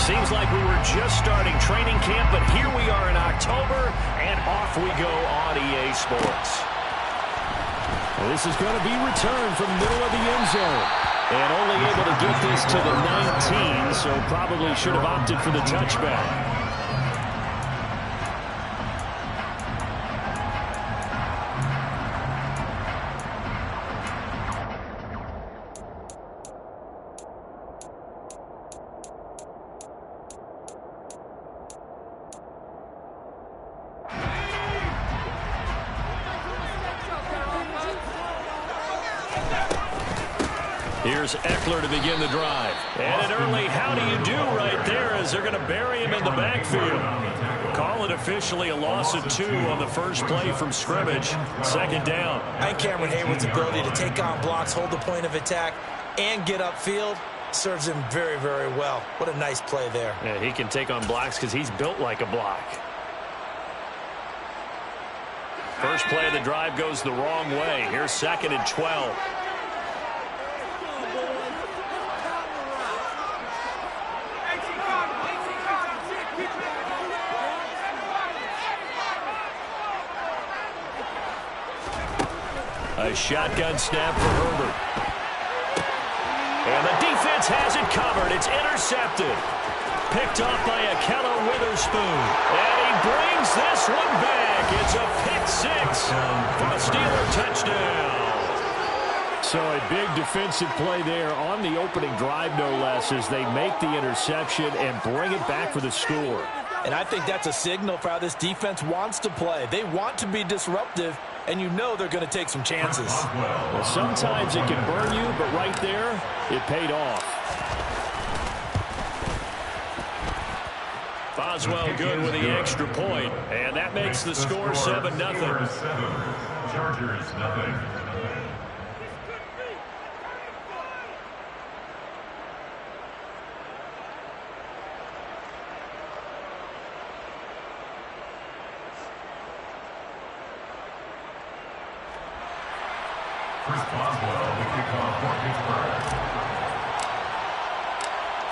Seems like we were just starting training camp, but here we are in October, and off we go on EA Sports. Well, this is going to be returned from the middle of the end zone. And only able to get this to the 19, so probably should have opted for the touchback. Here's Eckler to begin the drive. And an early how do you do right there as they're going to bury him in the backfield. Call it officially a loss of 2 on the first play from scrimmage. Second down. And Cameron Hayward's ability to take on blocks, hold the point of attack, and get upfield serves him very, very well. What a nice play there. Yeah, he can take on blocks because he's built like a block. First play of the drive goes the wrong way. Here's 2nd and 12. A shotgun snap for Herbert. And the defense has it covered. It's intercepted. Picked off by Ahkello Witherspoon. And he brings this one back. It's a pick-6 for the Steeler touchdown. So a big defensive play there on the opening drive, no less, as they make the interception and bring it back for the score. And I think that's a signal for how this defense wants to play. They want to be disruptive, and you know they're going to take some chances. Well, sometimes it can burn you, but right there, it paid off. Boswell good with the extra point, and that makes the score 7-0. Chargers, nothing.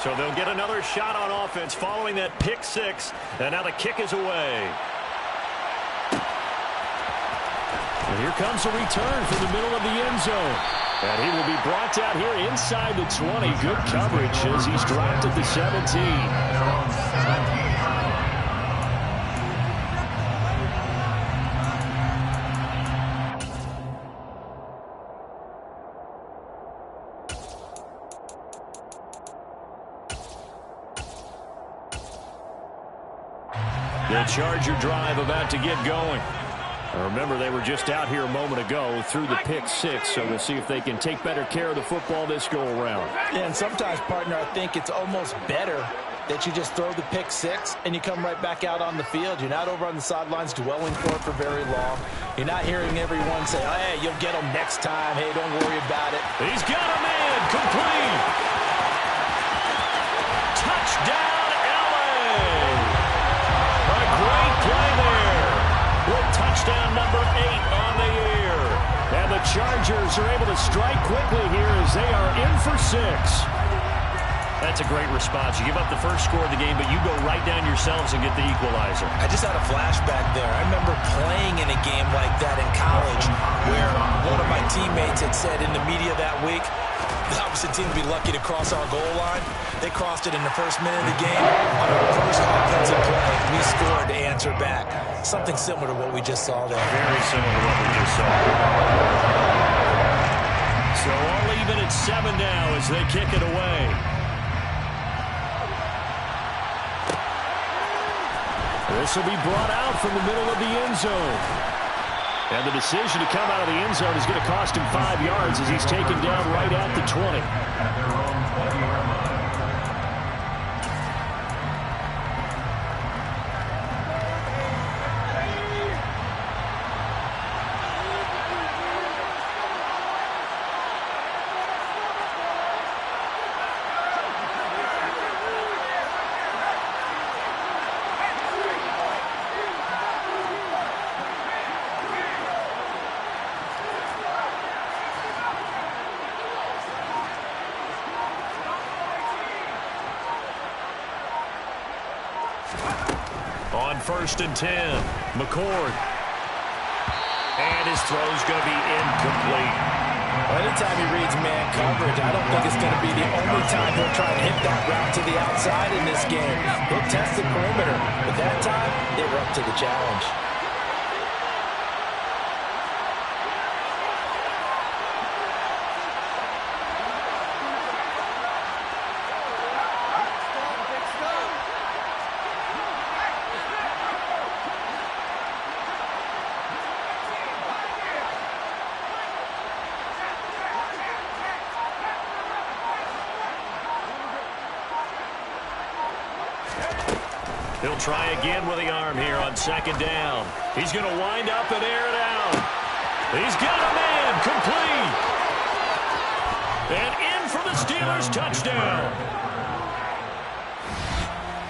So they'll get another shot on offense following that pick-6, and now the kick is away. And here comes a return from the middle of the end zone. And he will be brought down here inside the 20. Good coverage as he's dropped at the 17. The Charger drive about to get going. Remember, they were just out here a moment ago through the pick-6, so we'll see if they can take better care of the football this go-around. Yeah, and sometimes, partner, I think it's almost better that you just throw the pick-6 and you come right back out on the field. You're not over on the sidelines dwelling for it for very long. You're not hearing everyone say, oh, hey, you'll get them next time. Hey, don't worry about it. He's got a man. Complete. Touchdown, LA. A great play there. With touchdown number 8 on the year. And the Chargers are able to strike quickly here as they are in for 6. That's a great response. You give up the first score of the game, but you go right down yourselves and get the equalizer. I just had a flashback there. I remember playing in a game like that in college where one of my teammates had said in the media that week, the opposite team would be lucky to cross our goal line. They crossed it in the first minute of the game. On our first offensive play, we scored to answer back. Something similar to what we just saw there. Very similar to what we just saw. So all even at 7 now as they kick it away. This will be brought out from the middle of the end zone. And the decision to come out of the end zone is going to cost him 5 yards as he's taken down right at the 20. At their own 20-yard line. On 1st and 10, McCord. And his throw's going to be incomplete. Anytime he reads man coverage, I don't think it's going to be the only time he'll try to hit that route to the outside in this game. He'll test the perimeter, but that time, they were up to the challenge. He'll try again with the arm here on 2nd down. He's going to wind up and air it out. He's got a man complete. And in for the Steelers touchdown.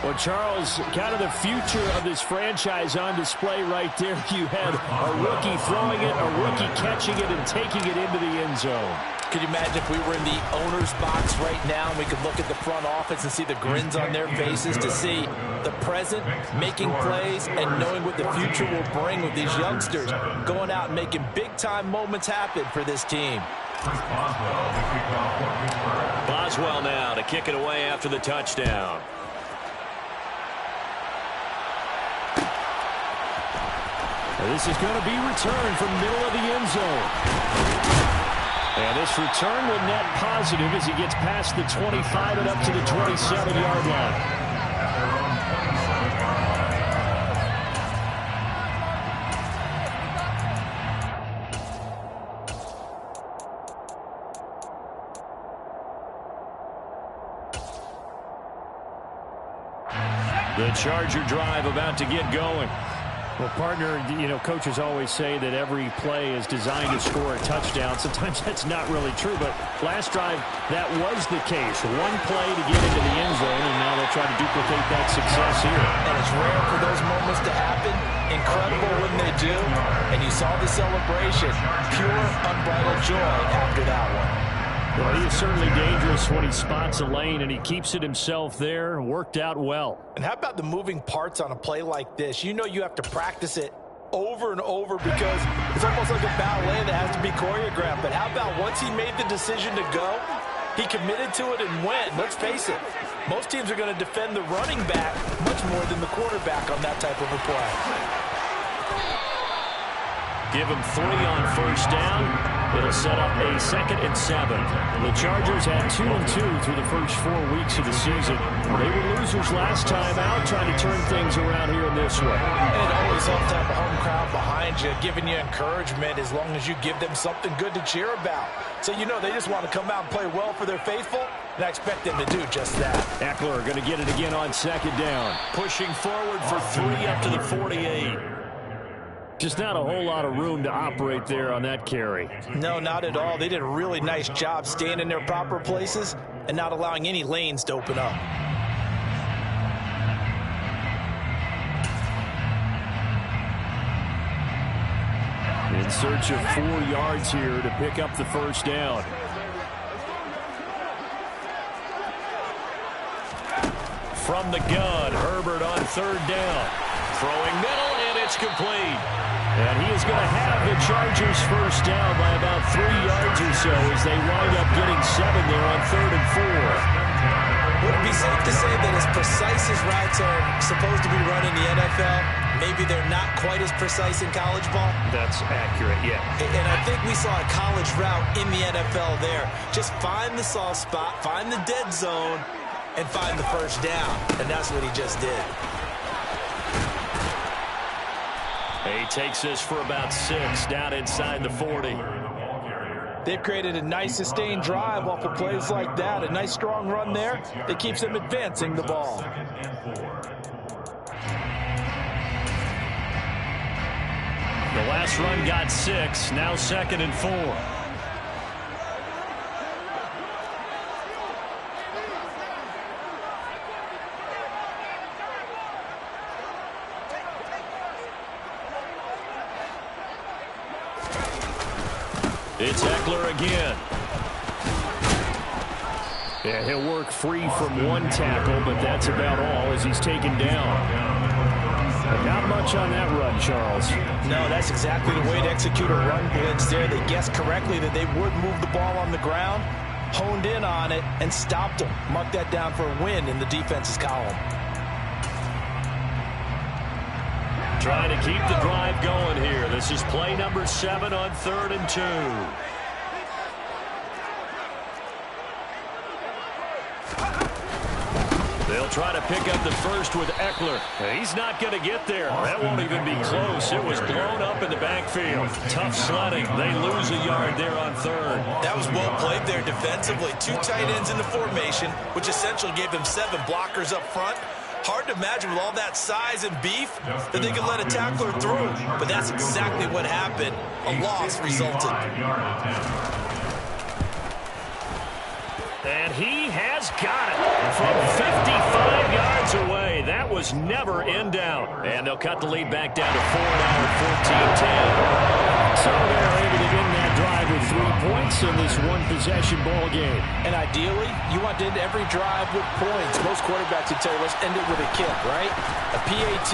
Well, Charles, kind of the future of this franchise on display right there. You had a rookie throwing it, a rookie catching it, and taking it into the end zone. Could you imagine if we were in the owner's box right now and we could look at the front office and see the grins on their faces to see the present making plays and knowing what the future will bring with these youngsters going out and making big-time moments happen for this team. Boswell now to kick it away after the touchdown. This is going to be returned from middle of the end zone. And this return will net positive as he gets past the 25 and up to the 27-yard line. The Charger drive about to get going. Well, partner, you know, coaches always say that every play is designed to score a touchdown. Sometimes that's not really true, but last drive, that was the case. One play to get into the end zone, and now they'll try to duplicate that success here. And it's rare for those moments to happen. Incredible when they do. And you saw the celebration. Pure, unbridled joy after that one. Well, he is certainly dangerous when he spots a lane, and he keeps it himself there. Worked out well. And how about the moving parts on a play like this? You know you have to practice it over and over because it's almost like a ballet that has to be choreographed. But how about once he made the decision to go, he committed to it and went. Let's face it, most teams are going to defend the running back much more than the quarterback on that type of a play. Give him 3 on 1st down. It'll set up a 2nd and 7. The Chargers had 2 and 2 through the first 4 weeks of the season. They were losers last time out, trying to turn things around here in this way. And it always helps to have a home crowd behind you, giving you encouragement as long as you give them something good to cheer about. So you know they just want to come out and play well for their faithful, and I expect them to do just that. Eckler going to get it again on 2nd down. Pushing forward for 3 up to the 48. Just not a whole lot of room to operate there on that carry. No, not at all. They did a really nice job staying in their proper places and not allowing any lanes to open up. In search of 4 yards here to pick up the 1st down. From the gun, Herbert on 3rd down. Throwing middle, and it's complete. And he is going to have the Chargers 1st down by about 3 yards or so as they wind up getting 7 there on 3rd and 4. Would it be safe to say that as precise as routes are supposed to be run in the NFL, maybe they're not quite as precise in college ball? That's accurate, yeah. And I think we saw a college route in the NFL there. Just find the soft spot, find the dead zone, and find the 1st down. And that's what he just did. He takes this for about 6 down inside the 40. They've created a nice sustained drive off of plays like that. A nice strong run there that keeps them advancing the ball. The last run got 6. Now 2nd and 4. It's Eckler again. Yeah, he'll work free from one tackle, but that's about all as he's taken down. But not much on that run, Charles. No, that's exactly the way to execute a run blitz there. They guessed correctly that they would move the ball on the ground, honed in on it, and stopped them. Mark that down for a win in the defense's column. Trying to keep the drive going here. This is play number 7 on 3rd and 2. They'll try to pick up the first with Eckler. He's not going to get there. That won't even be close. It was blown up in the backfield. Tough sledding. They lose a yard there on 3rd. That was well played there defensively. 2 tight ends in the formation, which essentially gave them 7 blockers up front. Hard to imagine with all that size and beef that they could let a tackler through. But that's exactly what happened. A loss resulted. And he has got it from 55 yards away. That was never in doubt. And they'll cut the lead back down to 4 now at 14-10. So they're able to end that drive with 3 points in this one-possession ball game. And ideally, you want to end every drive with points. Most quarterbacks would tell you, let's end it with a kick, right? A PAT,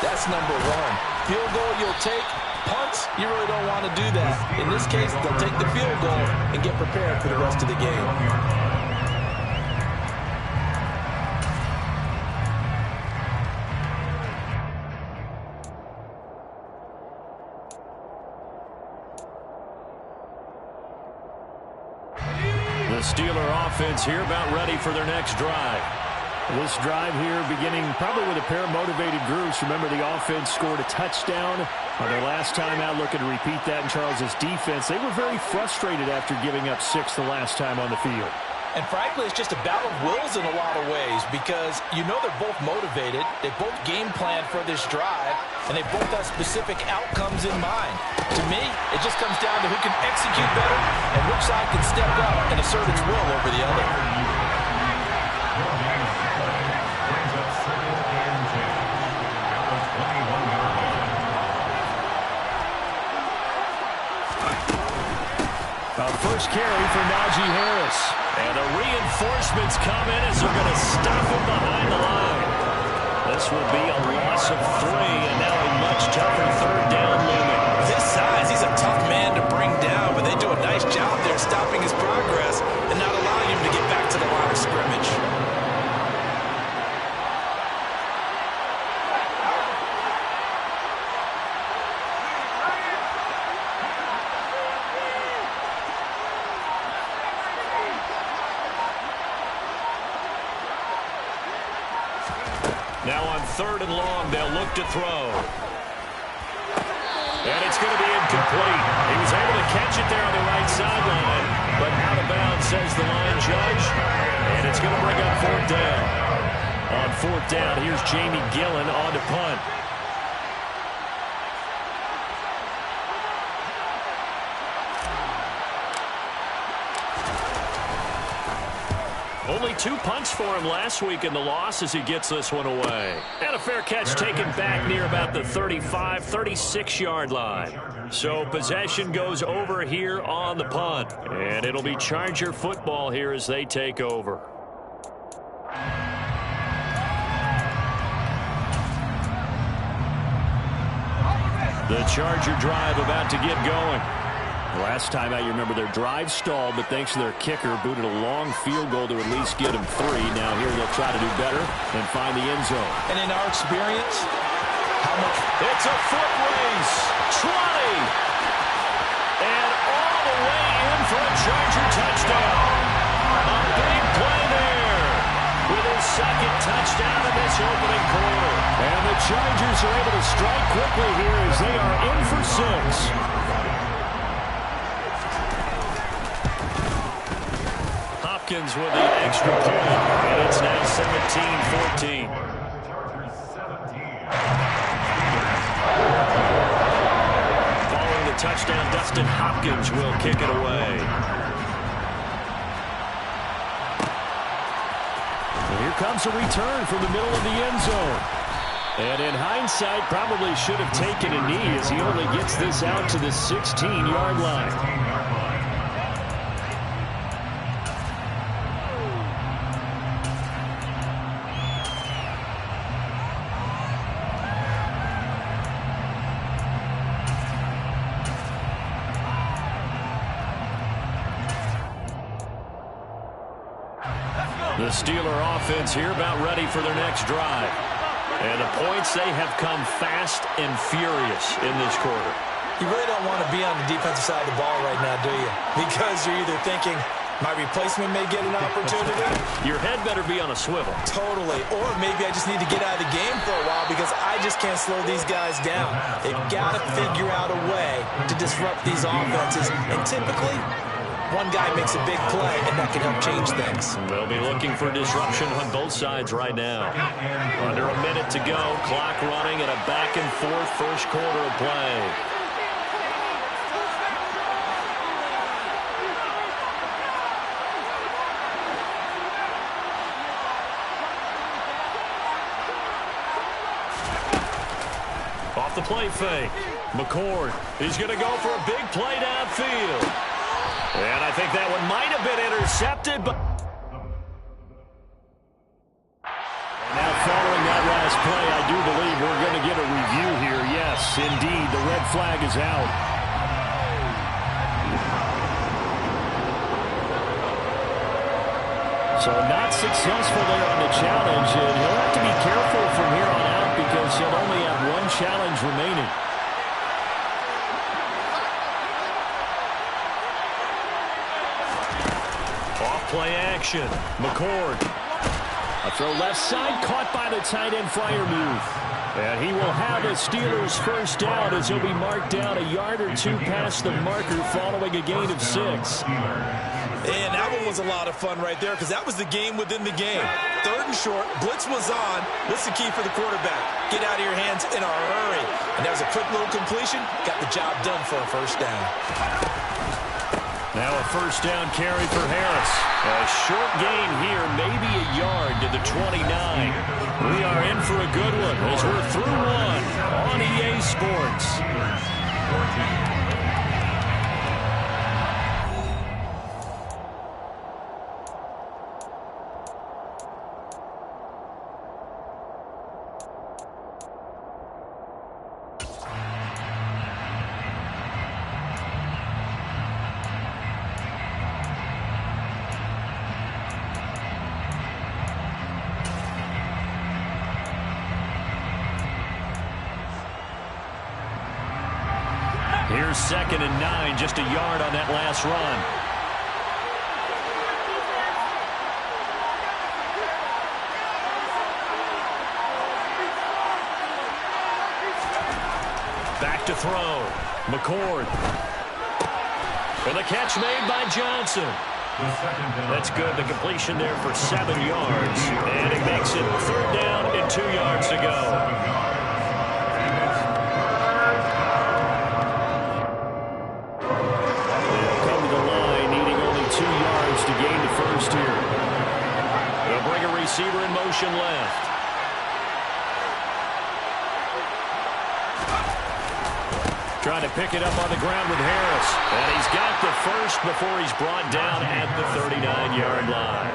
that's number 1. Field goal you'll take. Punts, you really don't want to do that. In this case, they'll take the field goal and get prepared for the rest of the game. The Steeler offense here about ready for their next drive. This drive here beginning probably with a pair of motivated groups. Remember, the offense scored a touchdown on their last time out, looking to repeat that in Charles's defense. They were very frustrated after giving up 6 the last time on the field. And frankly, it's just a battle of wills in a lot of ways because you know they're both motivated, they both game plan for this drive, and they both have specific outcomes in mind. To me, it just comes down to who can execute better and which side can step up and assert its will over the other. First carry for Najee Harris. And the reinforcements come in as they're going to stop him behind the line. This will be a loss of 3, and now a much tougher 3rd down looming. With his size, he's a tough man to bring down, but they do a nice job there stopping his progress and not allowing him to get back to the line of scrimmage. Now on 3rd and long, they'll look to throw. And it's going to be incomplete. He was able to catch it there on the right sideline, but out of bounds, says the line judge. And it's going to bring up 4th down. On 4th down, here's Jamie Gillen on to punt. Only 2 punts for him last week in the loss as he gets this one away. And a fair catch taken back near about the 35, 36-yard line. So possession goes over here on the punt. And it'll be Charger football here as they take over. The Charger drive about to get going. Last time out, you remember their drive stalled, but thanks to their kicker, booted a long field goal to at least get them 3. Now here they'll try to do better and find the end zone. And in our experience, how much? It's a foot race. 20. And all the way in for a Charger touchdown. A big play there with his 2nd touchdown in this opening quarter. And the Chargers are able to strike quickly here as they are in for 6. Hopkins with the extra point, and it's now 17-14. Following the touchdown, Dustin Hopkins will kick it away. And here comes a return from the middle of the end zone. And in hindsight, probably should have taken a knee as he only gets this out to the 16-yard line. The Steeler offense here about ready for their next drive. And the points, they have come fast and furious in this quarter. You really don't want to be on the defensive side of the ball right now, do you? Because you're either thinking, my replacement may get an opportunity. Your head better be on a swivel. Totally. Or maybe I just need to get out of the game for a while because I just can't slow these guys down. They've got to figure out a way to disrupt these offenses. And typically, one guy makes a big play, and that can help change things. They'll be looking for disruption on both sides right now. Under a minute to go, clock running, and a back-and-forth first quarter of play. Off the play fake. McCord, he's going to go for a big play downfield. And I think that one might have been intercepted, but... Now following that last play, I do believe we're going to get a review here. Yes, indeed, the red flag is out. So not successful there on the challenge, and he'll have to be careful from here on out because he'll only have one challenge remaining. Play action. McCord. A throw left side, caught by the tight end Freiermuth. And he will have a Steelers first down as he'll be marked down a yard or two past the marker following a gain of 6. And that one was a lot of fun right there because that was the game within the game. 3rd and short, blitz was on. What's the key for the quarterback? Get out of your hands in a hurry. And that was a quick little completion. Got the job done for a first down. Now a first down carry for Harris. A short gain here, maybe a yard to the 29. We are in for a good one as we're through one on EA Sports. Here's 2nd and 9, just a yard on that last run. Back to throw. McCord. And the catch made by Johnson. That's good. The completion there for 7 yards. And it makes it 3rd down and 2 yards to go. Receiver in motion left. Trying to pick it up on the ground with Harris. And he's got the first before he's brought down at the 39-yard line.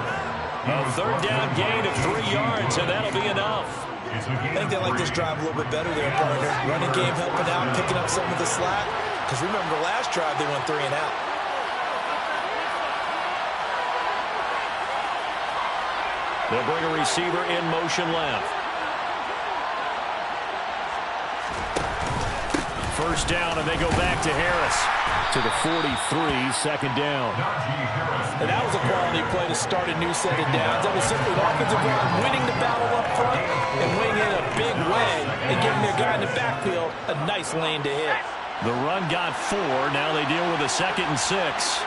A 3rd down gain of 3 yards, and that'll be enough. I think they like this drive a little bit better there, partner. Running game helping out, picking up some of the slack. Because remember the last drive, they went 3 and out. They'll bring a receiver in motion left. First down, and they go back to Harris. To the 43, 2nd down. And that was a quality play to start a new set of downs. That was simply an offensive line winning the battle up front and winning in a big way and giving their guy in the backfield a nice lane to hit. The run got 4. Now they deal with a 2nd and 6.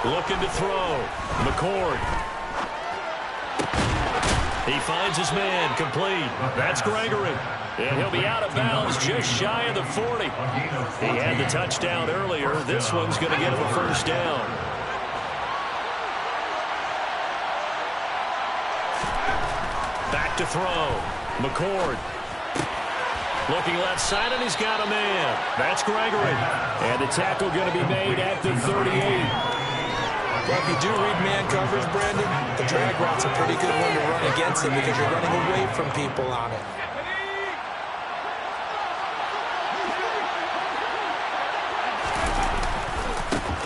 Looking to throw. McCord. He finds his man. Complete. That's Gregory. And he'll be out of bounds just shy of the 40. He had the touchdown earlier. This one's going to get him a first down. Back to throw. McCord. Looking left side, and he's got a man. That's Gregory. And the tackle going to be made at the 38. Well, if you do read man coverage, Brandon, the drag route's a pretty good one to run against it because you're running away from people on it.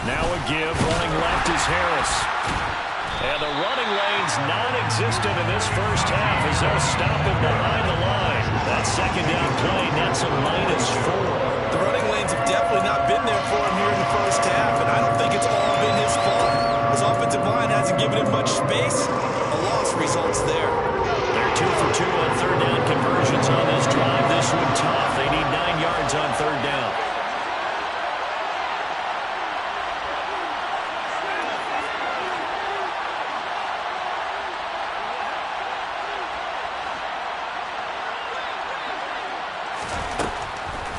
Now a give, running left is Harris. And the running lane's non-existent in this first half as they'll stop him behind the line. That second down play nets a -4. The running lanes have definitely not been there for him here in the first half, and I don't think it's all been his fault. His offensive line hasn't given him much space. A loss results there. They're 2 for 2 on third down conversions on this drive. This one tough. They need 9 yards on third down.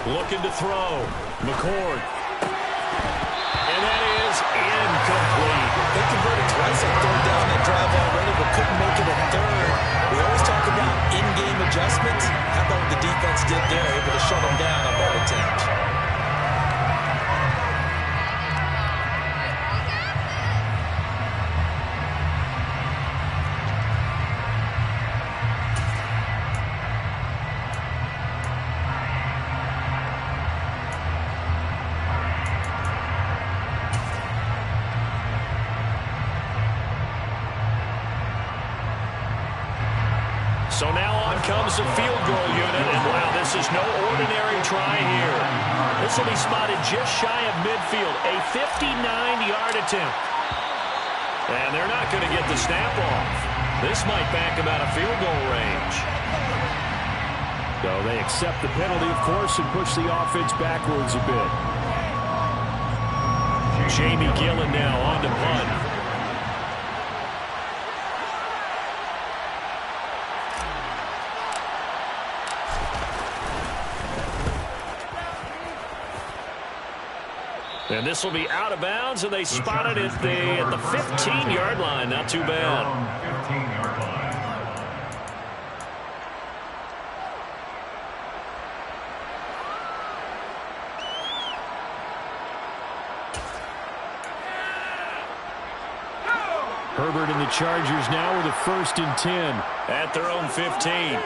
Looking to throw. McCord. And that is incomplete. They converted twice on third down that drive already, but couldn't make it a third. We always talk about in-game adjustments. How about what the defense did there, able to shut them down on that attempt. So now on comes the field goal unit, and wow, this is no ordinary try here. This will be spotted just shy of midfield, a 59-yard attempt. And they're not going to get the snap off. This might back them out of field goal range. So they accept the penalty, of course, and push the offense backwards a bit. Jamie Gillen now on to punt. And this will be out of bounds, and they spot it at the 15-yard line. Not too bad. 15-yard line. Herbert and the Chargers now with a 1st and 10. At their own 15.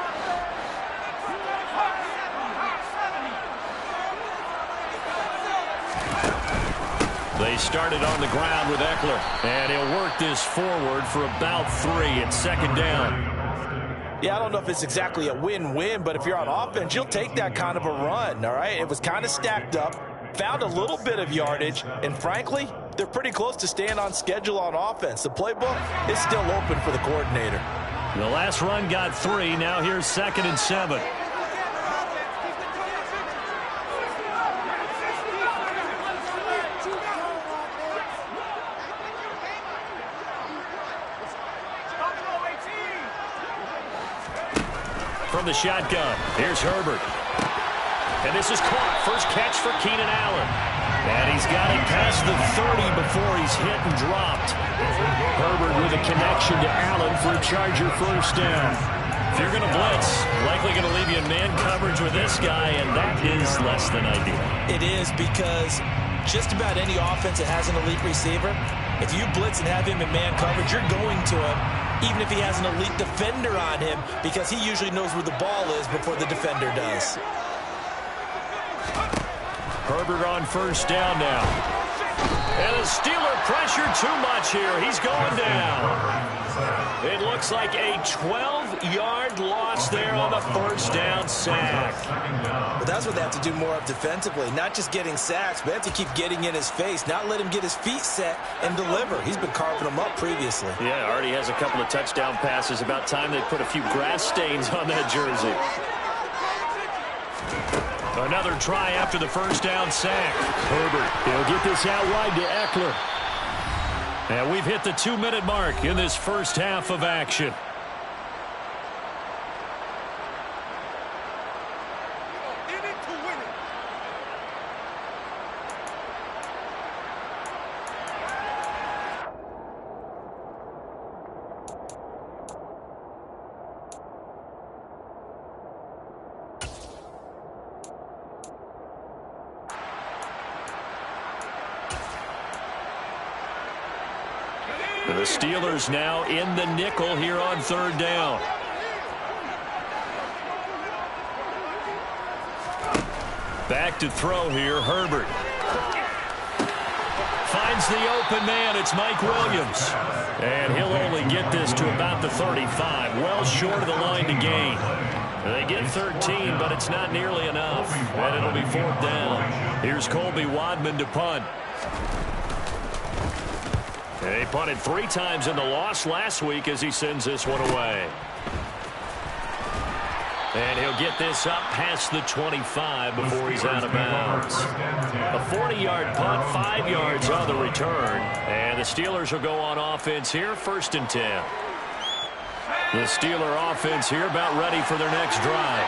They started on the ground with Eckler. And he'll work this forward for about 3 at second down. Yeah, I don't know if it's exactly a win-win, but if you're on offense, you'll take that kind of a run, all right? It was kind of stacked up, found a little bit of yardage, and frankly, they're pretty close to staying on schedule on offense. The playbook is still open for the coordinator. The last run got 3. Now here's 2nd and 7. From the shotgun, here's Herbert. And this is caught. First catch for Keenan Allen. And he's got it past the 30 before he's hit and dropped. Herbert with a connection to Allen for a Charger 1st down. If you're going to blitz, likely going to leave you in man coverage with this guy, and that is less than ideal. It is, because just about any offense that has an elite receiver, if you blitz and have him in man coverage, you're going to him, even if he has an elite defender on him, because he usually knows where the ball is before the defender does. Herbert on 1st down now. And the Steeler pressure too much here. He's going down. It looks like a 12-yard loss there on the 1st down sack. But that's what they have to do more of defensively, not just getting sacks, but they have to keep getting in his face, not let him get his feet set and deliver. He's been carving them up previously. Yeah, already has a couple of touchdown passes. About time they put a few grass stains on that jersey. Another try after the 1st down sack. Herbert, he'll get this out wide to Eckler. And we've hit the 2-minute mark in this first half of action. Steelers now in the nickel here on third down. Back to throw here, Herbert. Finds the open man. It's Mike Williams. And he'll only get this to about the 35. Well short of the line to gain. They get 13, but it's not nearly enough. And it'll be fourth down. Here's Colby Wadman to punt. He punted 3 times in the loss last week as he sends this one away. And he'll get this up past the 25 before he's out of bounds. A 40-yard punt, 5 yards on the return. And the Steelers will go on offense here, 1st and 10. The Steeler offense here about ready for their next drive.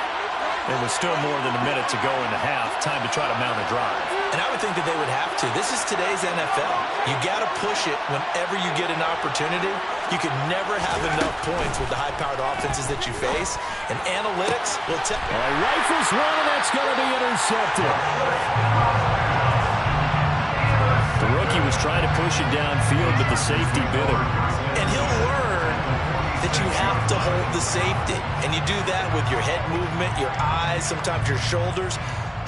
It was still more than a minute to go in the half. Time to try to mount a drive. And I would think that they would have to. This is today's NFL. You got to push it whenever you get an opportunity. You can never have enough points with the high-powered offenses that you face. And analytics will tell. Rifles one, and that's going to be intercepted. The rookie was trying to push it downfield, but the safety bit him. And he'll learn that you have to hold the safety. And you do that with your head movement, your eyes, sometimes your shoulders.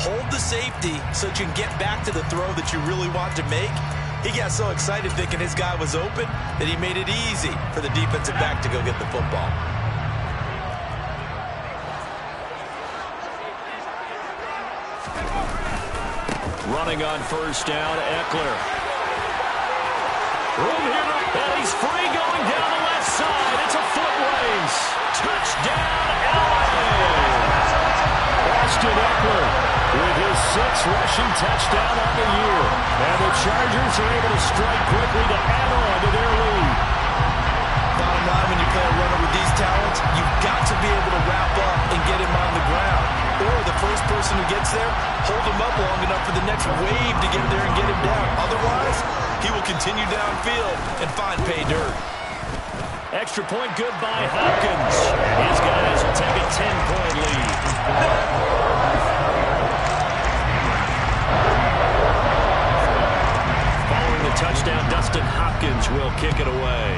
Hold the safety so that you can get back to the throw that you really want to make. He got so excited thinking his guy was open that he made it easy for the defensive back to go get the football. Running on first down, Eckler. Room here, and he's free going down the left side. It's a foot race. Touchdown, LA! Austin Eckler with his 6th rushing touchdown on the year. And the Chargers are able to strike quickly to add on to their lead. Bottom line, when you play a runner with these talents, you've got to be able to wrap up and get him on the ground. Or the first person who gets there, hold him up long enough for the next wave to get there and get him down. Otherwise, he will continue downfield and find pay dirt. Extra point good by Hopkins. And his guys will take a 10-point lead. Following the touchdown, Dustin Hopkins will kick it away.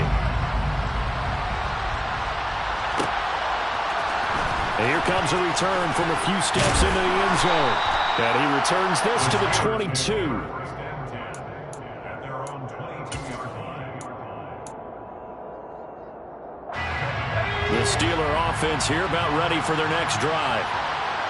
And here comes a return from a few steps into the end zone. And he returns this to the 22. The Steeler offense here about ready for their next drive.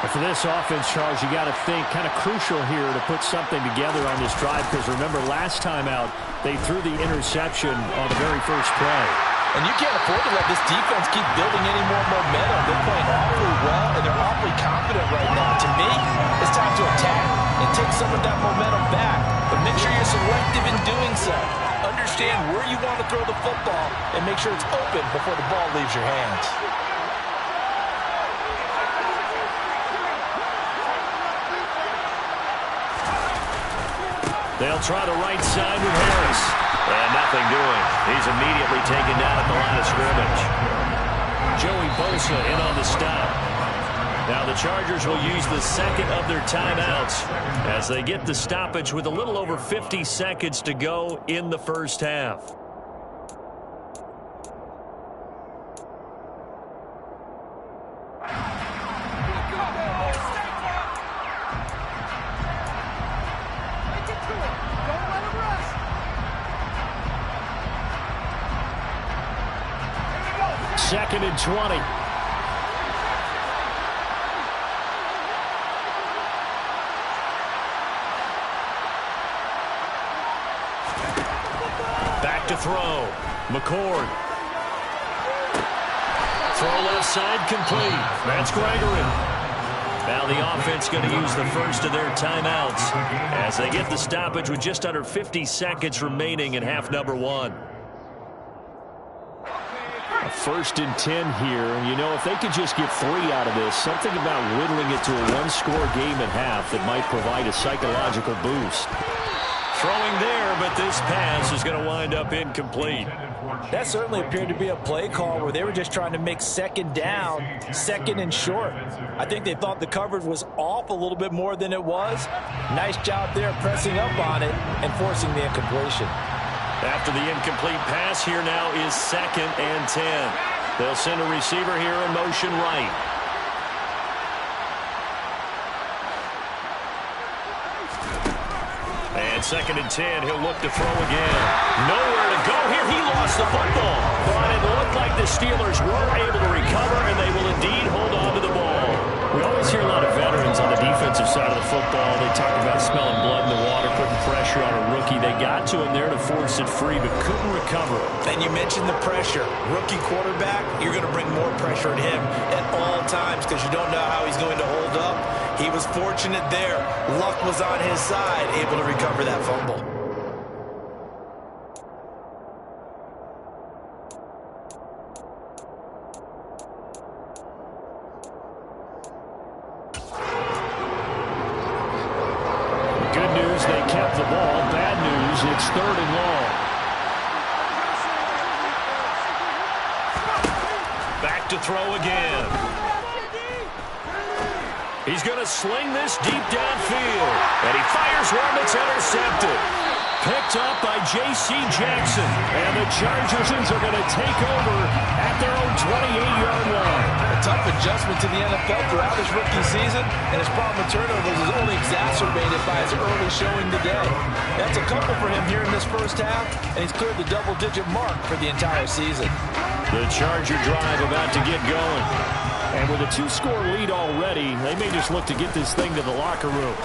And for this offense, Charles, you got to think kind of crucial here to put something together on this drive, because remember last time out they threw the interception on the very first play. And you can't afford to let this defense keep building any more momentum. They're playing awfully well, and they're awfully confident right now. To me, it's time to attack and take some of that momentum back. But make sure you're selective in doing so. Understand where you want to throw the football and make sure it's open before the ball leaves your hands. They'll try the right side with Harris. And nothing doing. He's immediately taken down at the line of scrimmage. Joey Bosa in on the stop. Now the Chargers will use the second of their timeouts as they get the stoppage with a little over 50 seconds to go in the first half. Second and 20. Back to throw. McCord. Throw left side complete. That's Gregory. Now the offense going to use the first of their timeouts as they get the stoppage with just under 50 seconds remaining in half number 1. First and 10 here, and you know, if they could just get 3 out of this, something about whittling it to a 1-score game at half that might provide a psychological boost. Throwing there, but this pass is going to wind up incomplete. That certainly appeared to be a play call where they were just trying to make second down, second and short. I think they thought the coverage was off a little bit more than it was. Nice job there pressing up on it and forcing the incompletion. After the incomplete pass, here now is 2nd and 10. They'll send a receiver here in motion right. And 2nd and 10, he'll look to throw again. Nowhere to go here. He lost the football. But it looked like the Steelers were able to recover, and they will indeed hold on to the ball. We always hear a lot of veterans on the defensive side of the football. They talk about smelling blood in the water, putting pressure on a rookie. They got to him there to force it free, but couldn't recover it. And you mentioned the pressure. Rookie quarterback, you're going to bring more pressure at him at all times because you don't know how he's going to hold up. He was fortunate there. Luck was on his side, able to recover that fumble. Good news, they kept the ball. Bad news, it's 3rd and long. Back to throw again. He's going to sling this deep downfield. And he fires one that's intercepted. Picked up by J.C. Jackson. And the Chargers are going to take over at their own 28-yard line. A tough adjustment to the NFL throughout his rookie season, and his problem with turnovers is only exacerbated by his early showing today. That's a couple for him here in this first half, and he's cleared the double-digit mark for the entire season. The Charger drive about to get going. And with a 2-score lead already, they may just look to get this thing to the locker room.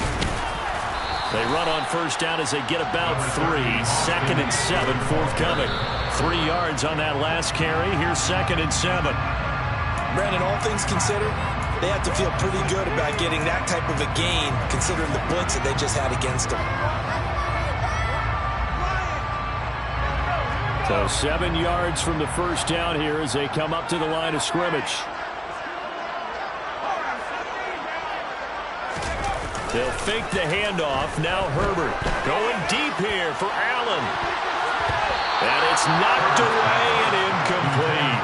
They run on first down as they get about 3. 2nd and 7 forthcoming. 3 yards on that last carry. Here's 2nd and 7. Brandon, all things considered, they have to feel pretty good about getting that type of a gain, considering the blitz that they just had against them. So 7 yards from the first down here as they come up to the line of scrimmage. They'll fake the handoff. Now Herbert going deep here for Allen. And it's knocked away and incomplete.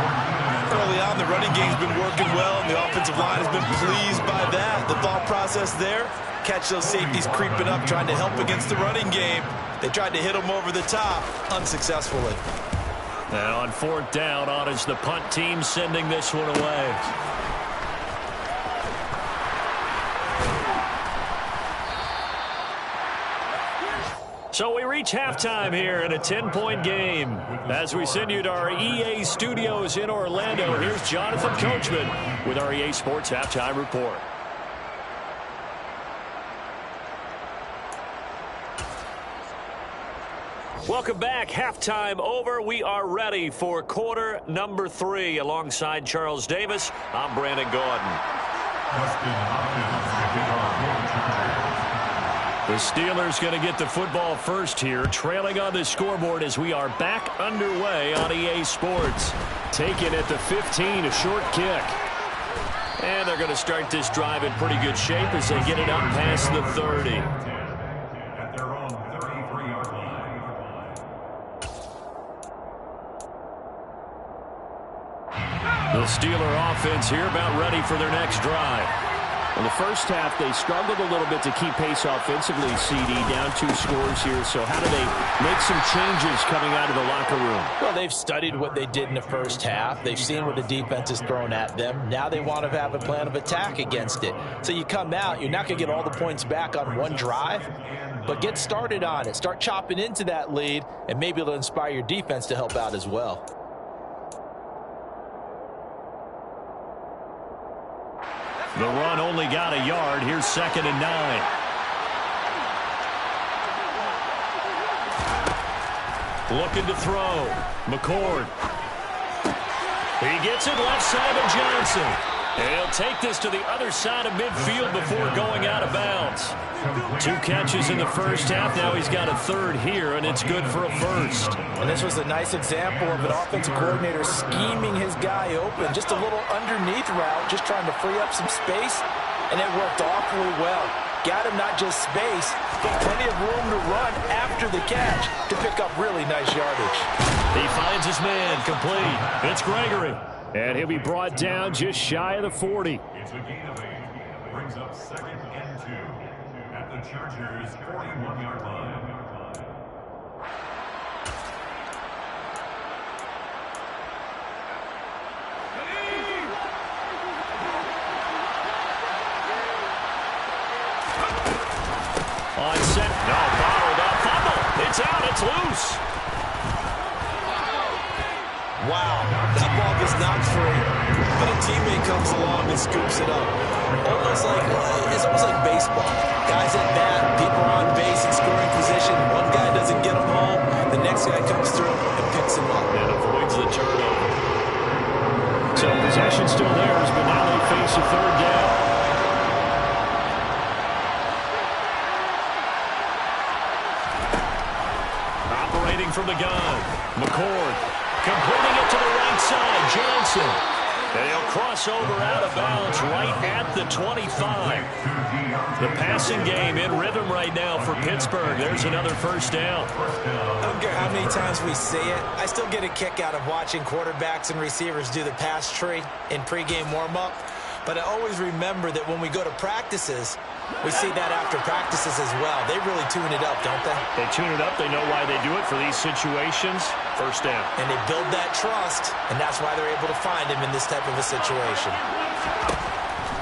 Early on, the running game's been working well, and the offensive line has been pleased by that. The thought process there, catch those safeties creeping up, trying to help against the running game. They tried to hit them over the top, unsuccessfully. And on 4th down, on is the punt team sending this one away. So we reach halftime here in a 10-point game. As we send you to our EA studios in Orlando, here's Jonathan Coachman with our EA Sports Halftime Report. Welcome back. Halftime over. We are ready for quarter number 3. Alongside Charles Davis, I'm Brandon Gaudin. The Steelers going to get the football first here, trailing on the scoreboard as we are back underway on EA Sports. Taken at the 15, a short kick. And they're going to start this drive in pretty good shape as they get it up past the 30. At their own 33-yard line. The Steeler offense here about ready for their next drive. In the first half, they struggled a little bit to keep pace offensively, CD, down 2 scores here. So how do they make some changes coming out of the locker room? Well, they've studied what they did in the first half. They've seen what the defense has thrown at them. Now they want to have a plan of attack against it. So you come out, you're not going to get all the points back on one drive, but get started on it. Start chopping into that lead, and maybe it'll inspire your defense to help out as well. The run only got a yard. Here's 2nd and 9. Looking to throw. McCord. He gets it left side of Johnson. And he'll take this to the other side of midfield before going out of bounds. 2 catches in the first half. Now he's got a 3rd here, and it's good for a first. And this was a nice example of an offensive coordinator scheming his guy open. Just a little underneath route, just trying to free up some space, and it worked awfully well. Got him not just space, but plenty of room to run after the catch to pick up really nice yardage. He finds his man, complete. It's Gregory. And he'll be brought down just shy of the 40. It's a gain of 8. Brings up 2nd and 2 at the Chargers' 41-yard line. It's loose. Wow, that ball gets knocked free, but a teammate comes along and scoops it up. It's almost like baseball. Guys at bat, people are on base in scoring position. One guy doesn't get them home. The next guy comes through and picks him up. And avoids the turnover. So possession still theirs, but now they face a third down. Operating from the gun, McCord. Completing it to the right side, Johnson. And he'll cross over out of bounds right at the 25. The passing game in rhythm right now for Pittsburgh. There's another first down. I don't care how many times we say it. I still get a kick out of watching quarterbacks and receivers do the pass tree in pregame warm-up. But I always remember that when we go to practices, we see that after practices as well. They really tune it up, don't they? They tune it up. They know why they do it for these situations. First down. And they build that trust, and that's why they're able to find him in this type of a situation.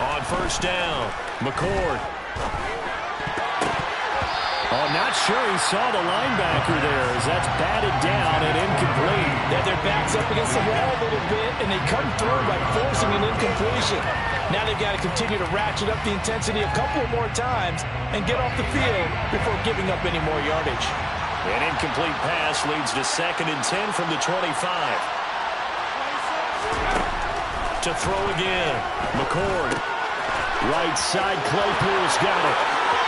On first down, McCord. Oh, not sure he saw the linebacker there as that's batted down and incomplete. They have their backs up against the wall a little bit, and they come through by forcing an incompletion. Now they've got to continue to ratchet up the intensity a couple more times and get off the field before giving up any more yardage. An incomplete pass leads to 2nd and 10 from the 25. To throw again, McCord. Right side, Claypool's got it.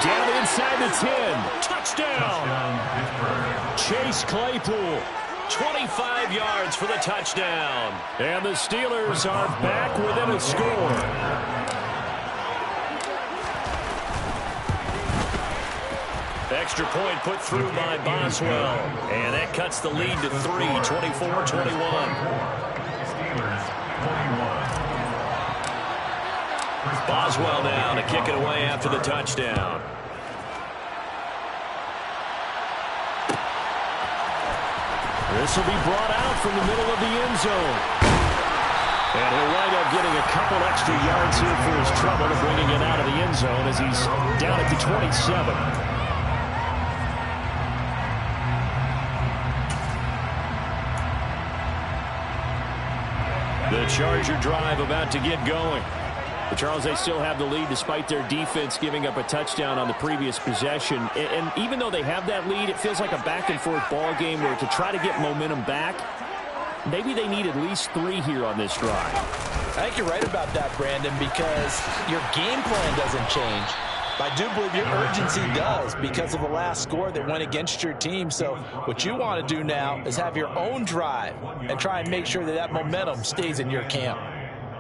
Down inside the 10. Touchdown! Chase Claypool. 25 yards for the touchdown. And the Steelers are back within a score. Extra point put through by Boswell. And that cuts the lead to 3, 24-21. Steelers, 21. Boswell now to kick it away after the touchdown. This will be brought out from the middle of the end zone. And he'll wind up getting a couple extra yards here for his trouble to bringing it out of the end zone as he's down at the 27. The Charger drive about to get going. But Charles, they still have the lead despite their defense giving up a touchdown on the previous possession. And even though they have that lead, it feels like a back-and-forth ball game where to try to get momentum back, maybe they need at least 3 here on this drive. I think you're right about that, Brandon, because your game plan doesn't change. I do believe your urgency does because of the last score that went against your team. So what you want to do now is have your own drive and try and make sure that that momentum stays in your camp.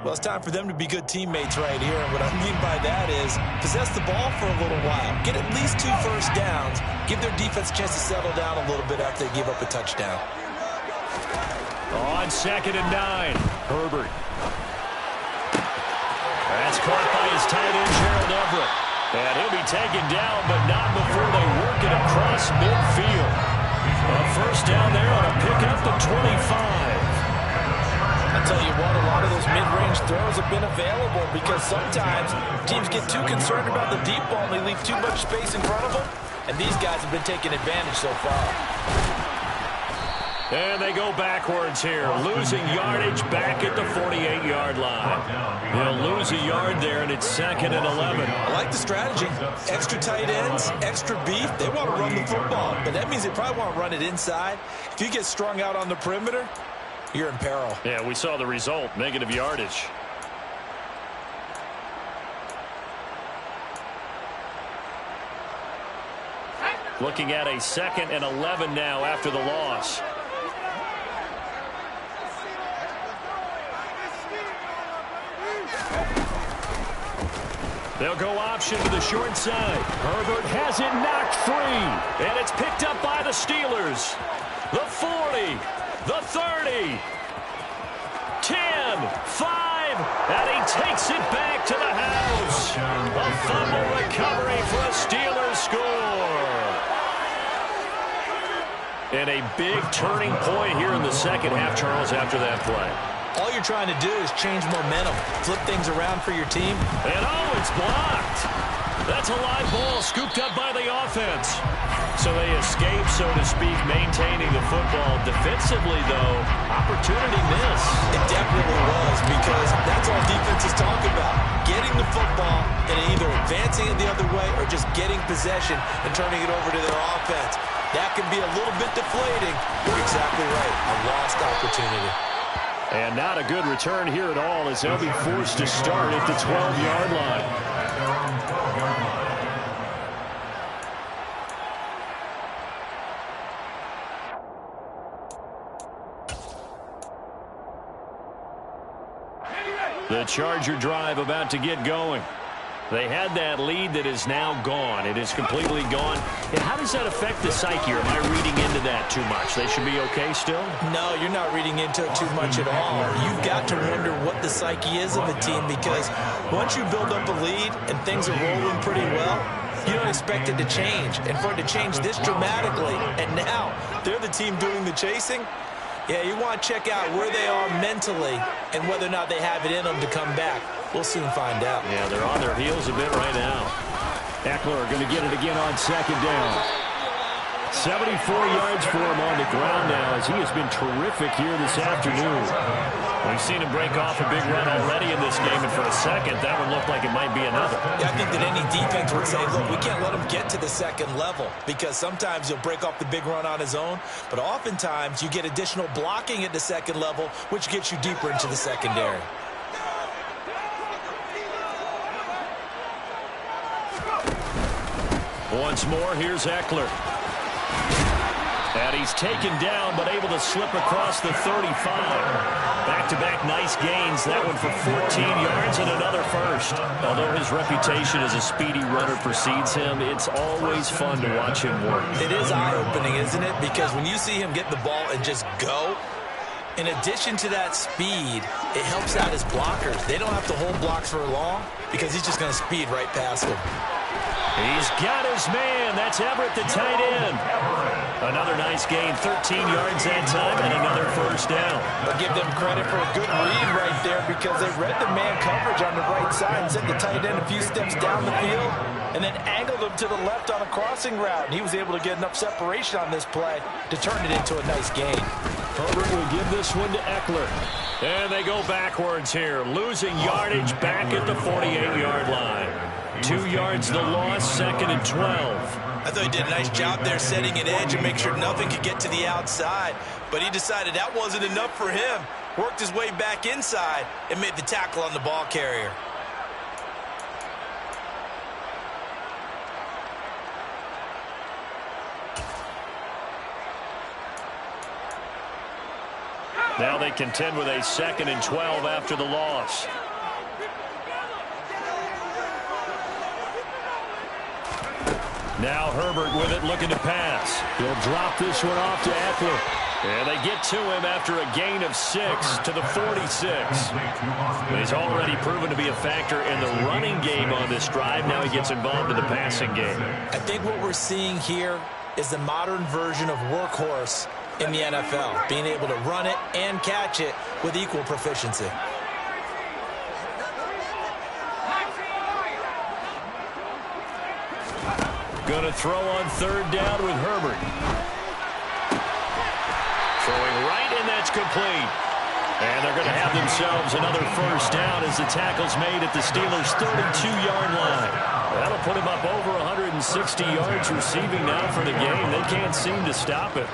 Well, it's time for them to be good teammates right here. And what I mean by that is possess the ball for a little while. Get at least 2 first downs. Give their defense a chance to settle down a little bit after they give up a touchdown. On 2nd and 9, Herbert. That's caught by his tight end, Gerald Everett. And he'll be taken down, but not before they work it across midfield. A first down there on a pickup to 25. I'll tell you what, a lot of those mid-range throws have been available because sometimes teams get too concerned about the deep ball and they leave too much space in front of them. And these guys have been taking advantage so far. And they go backwards here, losing yardage back at the 48-yard line. They'll lose a yard there, and it's 2nd and 11. I like the strategy. Extra tight ends, extra beef. They want to run the football, but that means they probably want to run it inside. If you get strung out on the perimeter, you're in peril. Yeah, we saw the result, negative yardage. Looking at a 2nd and 11 now after the loss. They'll go option to the short side. Herbert has it knocked free. And it's picked up by the Steelers. The 40, the 30, 10, 5, and he takes it back to the house. A fumble recovery for a Steelers score. And a big turning point here in the second half, Charles, after that play. All you're trying to do is change momentum, flip things around for your team. And oh, it's blocked. That's a live ball scooped up by the offense. So they escape, so to speak, maintaining the football. Defensively, though, opportunity miss. It definitely was, because that's all defenses talk about. Getting the football and either advancing it the other way or just getting possession and turning it over to their offense. That can be a little bit deflating. You're exactly right. A lost opportunity. And not a good return here at all, as they'll be forced to start at the 12-yard line. The Charger drive about to get going. They had that lead that is now gone. It is completely gone. And how does that affect the psyche? Or am I reading into that too much? They should be okay still? No, you're not reading into it too much at all. You've got to wonder what the psyche is of a team, because once you build up a lead and things are rolling pretty well, you don't expect it to change. And for it to change this dramatically, and now they're the team doing the chasing, yeah, you want to check out where they are mentally and whether or not they have it in them to come back. We'll soon find out. Yeah, they're on their heels a bit right now. Eckler going to get it again on second down. 74 yards for him on the ground now, as he has been terrific here this afternoon. We've seen him break off a big run already in this game, and for a second, that one looked like it might be another. Yeah, I think that any defense would say, look, we can't let him get to the second level, because sometimes he'll break off the big run on his own, but oftentimes you get additional blocking at the second level, which gets you deeper into the secondary. Once more, here's Eckler. And he's taken down, but able to slip across the 35. Back-to-back nice gains. That one for 14 yards and another first. Although his reputation as a speedy runner precedes him, it's always fun to watch him work. It is eye-opening, isn't it? Because when you see him get the ball and just go, in addition to that speed, it helps out his blockers. They don't have to hold blocks for long because he's just going to speed right past them. He's got his man. That's Everett, the tight end. Another nice gain, 13 yards that time, and another first down. I'll give them credit for a good read right there, because they read the man coverage on the right side and sent the tight end a few steps down the field and then angled him to the left on a crossing route. And he was able to get enough separation on this play to turn it into a nice gain. Herbert will give this one to Eckler. And they go backwards here, losing yardage back at the 48-yard line. 2 yards the loss, second and 12. I thought he did a nice job there setting an edge and make sure nothing could get to the outside. But he decided that wasn't enough for him. Worked his way back inside and made the tackle on the ball carrier. Now they contend with a second and 12 after the loss. Now Herbert with it, looking to pass. He'll drop this one off to Eckler. And they get to him after a gain of 6 to the 46. He's already proven to be a factor in the running game on this drive. Now he gets involved in the passing game. I think what we're seeing here is the modern version of workhorse in the NFL, being able to run it and catch it with equal proficiency. Going to throw on third down with Herbert. Throwing right, and that's complete. And they're going to have themselves another first down as the tackle's made at the Steelers' 32-yard line. That'll put him up over 160 yards receiving now for the game. They can't seem to stop it.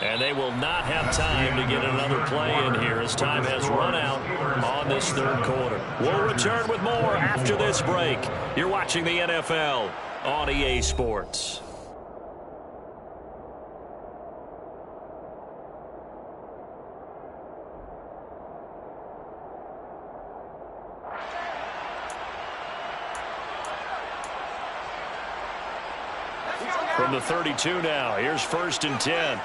And they will not have time to get another play in here as time has run out on this third quarter. We'll return with more after this break. You're watching the NFL on EA Sports. From the 32 now, here's first and 10.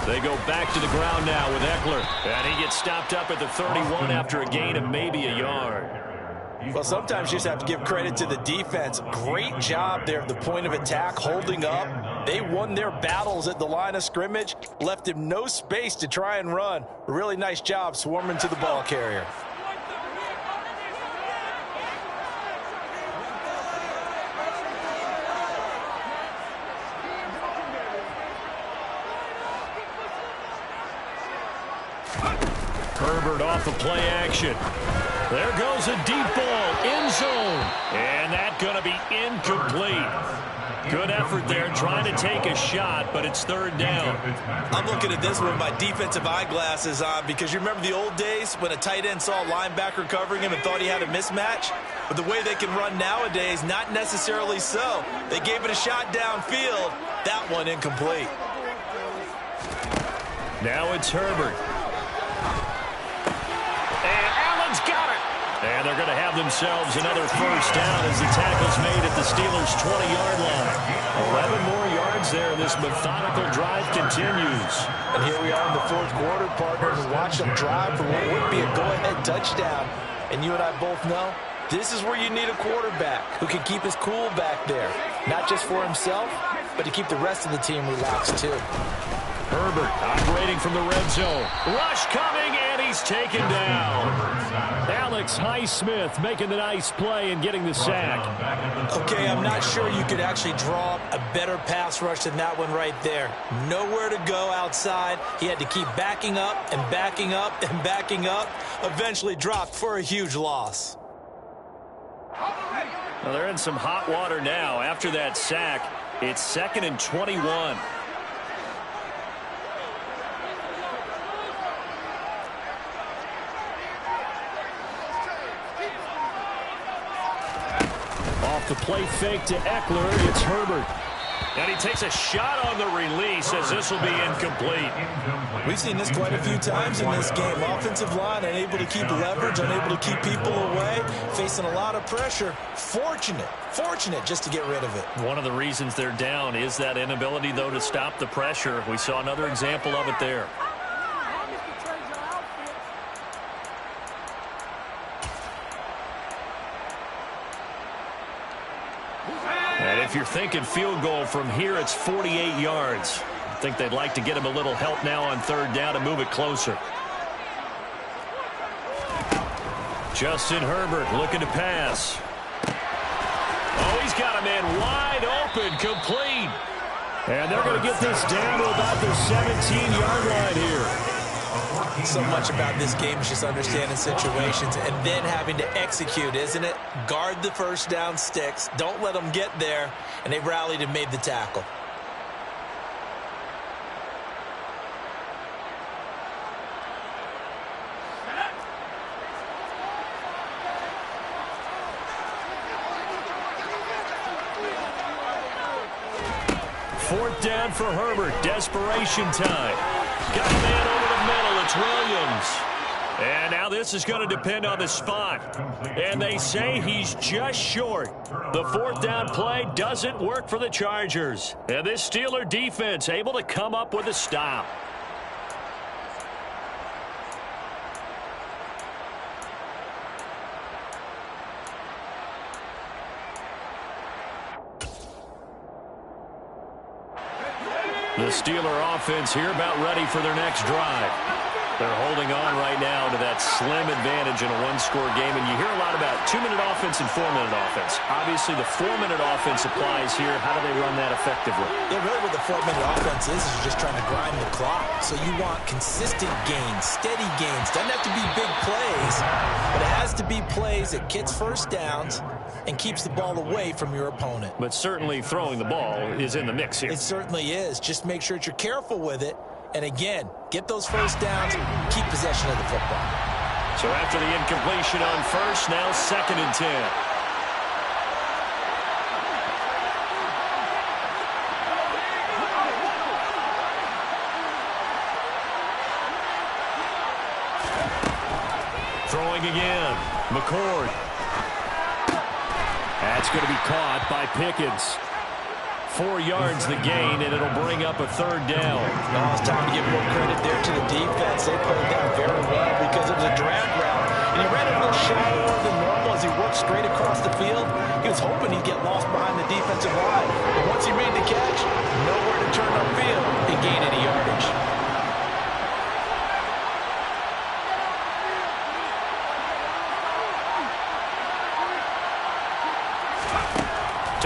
They go back to the ground now with Eckler. And he gets stopped up at the 31 after a gain of maybe a yard. Well, sometimes you just have to give credit to the defense. Great job there at the point of attack, holding up. They won their battles at the line of scrimmage, left him no space to try and run. A really nice job swarming to the ball carrier. Herbert off the play action. There goes a deep ball, end zone. And that's going to be incomplete. Good effort there trying to take a shot, but it's third down. I'm looking at this with my defensive eyeglasses on because you remember the old days when a tight end saw a linebacker covering him and thought he had a mismatch? But the way they can run nowadays, not necessarily so. They gave it a shot downfield. That one incomplete. Now it's Herbert. Got it. And they're going to have themselves another first down as the tackle's made at the Steelers' 20-yard line. 11 more yards there. This methodical drive continues. And here we are in the fourth quarter, partner, to watch them drive for what would be a go-ahead touchdown. And you and I both know this is where you need a quarterback who can keep his cool back there. Not just for himself, but to keep the rest of the team relaxed too. Herbert operating from the red zone. Rush coming, and he's taken down. Alex Highsmith making the nice play and getting the sack. Okay, I'm not sure you could actually draw up a better pass rush than that one right there. Nowhere to go outside. He had to keep backing up and backing up and backing up. Eventually dropped for a huge loss. Well, they're in some hot water now. After that sack, it's 2nd and 21. The play fake to Eckler. It's Herbert. And he takes a shot on the release as this will be incomplete. We've seen this quite a few times in this game. Offensive line unable to keep leverage, unable to keep people away, facing a lot of pressure. Fortunate just to get rid of it. One of the reasons they're down is that inability, though, to stop the pressure. We saw another example of it there. And if you're thinking field goal from here, it's 48 yards. I think they'd like to get him a little help now on third down to move it closer. Justin Herbert looking to pass. Oh, he's got a man wide open, complete. And they're going to get this down to about the 17-yard line here. So much about this game is just understanding situations and then having to execute, isn't it? Guard the first down sticks. Don't let them get there. And they rallied and made the tackle. Fourth down for Herbert. Desperation time. Got a man over the middle. It's Williams. And now this is going to depend on the spot. And they say he's just short. The fourth down play doesn't work for the Chargers. And this Steeler defense able to come up with a stop. The Steeler offense here about ready for their next drive. They're holding on right now to that slim advantage in a one-score game. And you hear a lot about 2-minute offense and 4-minute offense. Obviously, the 4-minute offense applies here. How do they run that effectively? Yeah, really what the 4-minute offense is just trying to grind the clock. So you want consistent gains, steady gains. Doesn't have to be big plays, but it has to be plays that gets first downs and keeps the ball away from your opponent. But certainly throwing the ball is in the mix here. It certainly is. Just make sure that you're careful with it. And again, get those first downs, keep possession of the football. So after the incompletion on first, now 2nd and 10. Throwing again. McCord. That's going to be caught by Pickens. 4 yards the gain, and it'll bring up a third down. Now it's time to give more credit there to the defense. They played that very well because it was a drag route, and he ran a little shallower than normal as he worked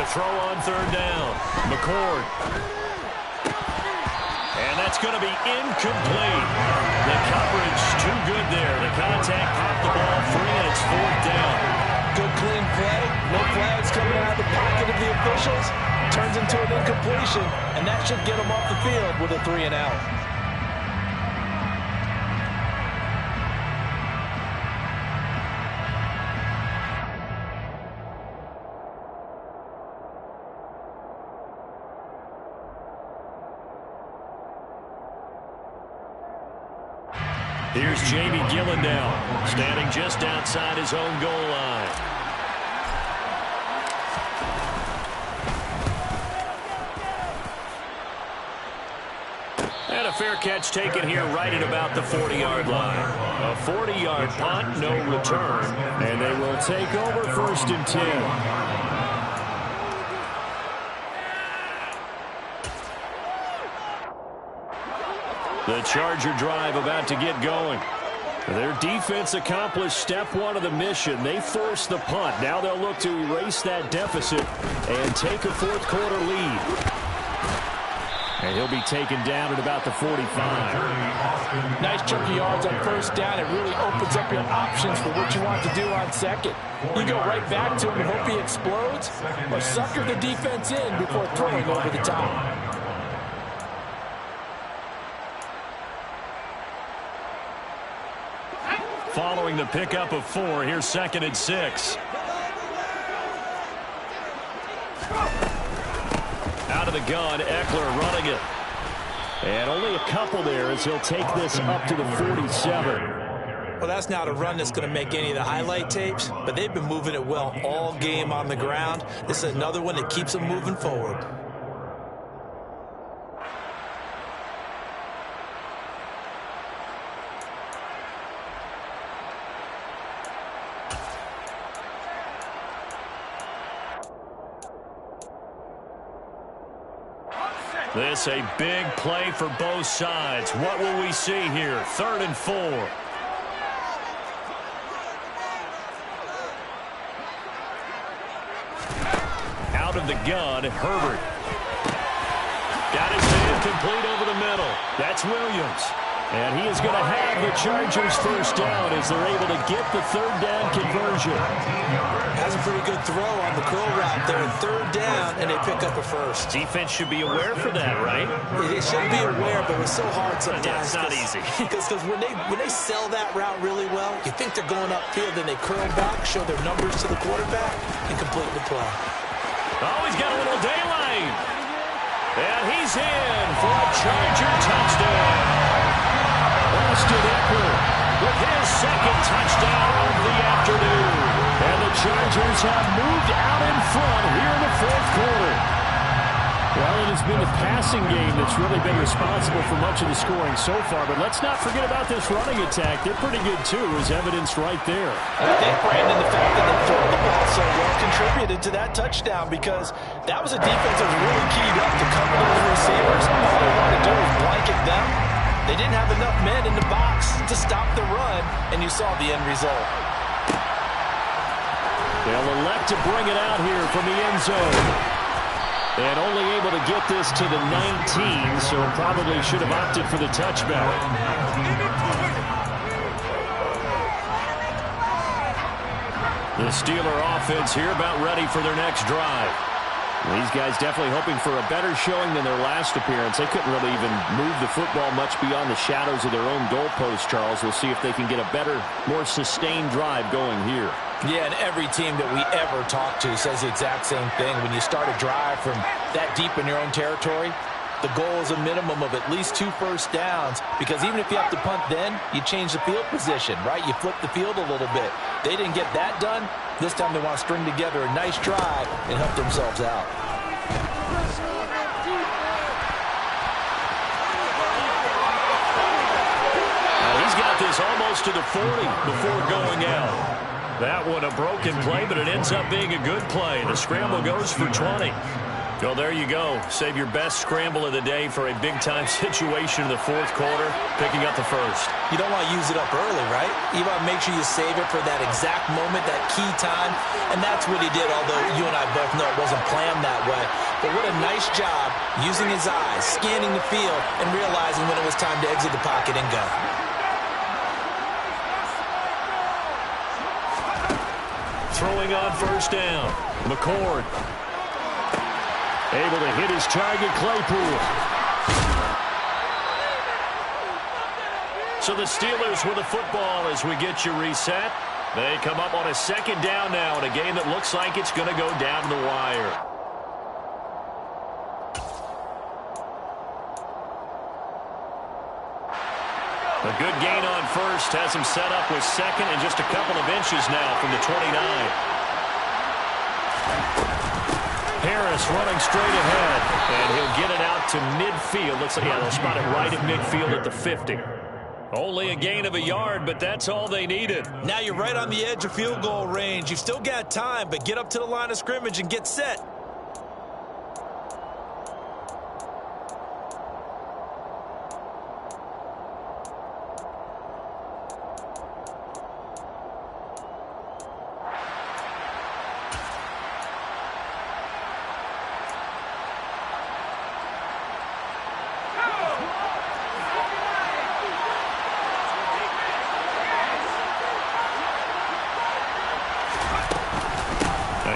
to throw on third down. McCord. And that's going to be incomplete. The coverage too good there. The contact popped the ball free, and it's fourth down. Good clean play. No flags coming out of the pocket of the officials. Turns into an incompletion, and that should get them off the field with a 3-and-out. Here's Jamie Gillen standing just outside his own goal line. And a fair catch taken here right at about the 40-yard line. A 40-yard punt, no return. And they will take over 1st and 10. The Charger drive about to get going. Their defense accomplished step one of the mission. They forced the punt. Now they'll look to erase that deficit and take a fourth-quarter lead. And he'll be taken down at about the 45. Nice chunk of yards on first down. It really opens up your options for what you want to do on second. You go right back to him and hope he explodes, or sucker the defense in before throwing over the top. Following the pickup of 4, here's 2nd and 6. Out of the gun, Eckler running it. And only a couple there as he'll take this up to the 47. Well, that's not a run that's going to make any of the highlight tapes, but they've been moving it well all game on the ground. This is another one that keeps them moving forward. This a big play for both sides. What will we see here? 3rd and 4. Out of the gun, Herbert. Got his man complete over the middle. That's Williams. And he is going to have the Chargers first down as they're able to get the 3rd down conversion. Has a pretty good throw on the curl route there. 3rd down, and they pick up a first. Defense should be aware for that, right? They should be aware, but it's so hard sometimes. Yeah, it's not easy. Because when they sell that route really well, you think they're going upfield, then they curl back, show their numbers to the quarterback, and complete the play. Oh, he's got a little daylight. And he's in for a Charger touchdown. Austin Eckler with his 2nd touchdown of the afternoon. And the Chargers have moved out in front here in the 4th quarter. Well, it has been the passing game that's really been responsible for much of the scoring so far. But let's not forget about this running attack. They're pretty good, too, as evidenced right there. I think, Brandon, the fact that they threw the ball so well contributed to that touchdown, because that was a defense that was really keyed up to cover those receivers. All they wanted to do was blanket them. They didn't have enough men in the box to stop the run, and you saw the end result. They'll elect to bring it out here from the end zone. And only able to get this to the 19, so probably should have opted for the touchback. The Steeler offense here about ready for their next drive. These guys definitely hoping for a better showing than their last appearance. They couldn't really even move the football much beyond the shadows of their own goalpost, Charles. We'll see if they can get a better, more sustained drive going here. Yeah, and every team that we ever talk to says the exact same thing. When you start a drive from that deep in your own territory, the goal is a minimum of at least 2 first downs, because even if you have to punt then, you change the field position, right? You flip the field a little bit. They didn't get that done. This time they want to string together a nice drive and help themselves out. He's got this almost to the 40 before going out. That one a broken play, but it ends up being a good play. The scramble goes for 20. Well, there you go. Save your best scramble of the day for a big-time situation in the fourth quarter, picking up the first. You don't want to use it up early, right? You want to make sure you save it for that exact moment, that key time, and that's what he did, although you and I both know it wasn't planned that way. But what a nice job using his eyes, scanning the field, and realizing when it was time to exit the pocket and go. Throwing on first down, McCord. Able to hit his target, Claypool. So the Steelers with the football as we get you reset. They come up on a second down now in a game that looks like it's going to go down the wire. A good gain on first has him set up with second and just a couple of inches now from the 29. Harris running straight ahead, and he'll get it out to midfield. Looks like they'll spot it right at midfield at the 50. Only a gain of a yard, but that's all they needed. Now you're right on the edge of field goal range. You've still got time, but get up to the line of scrimmage and get set.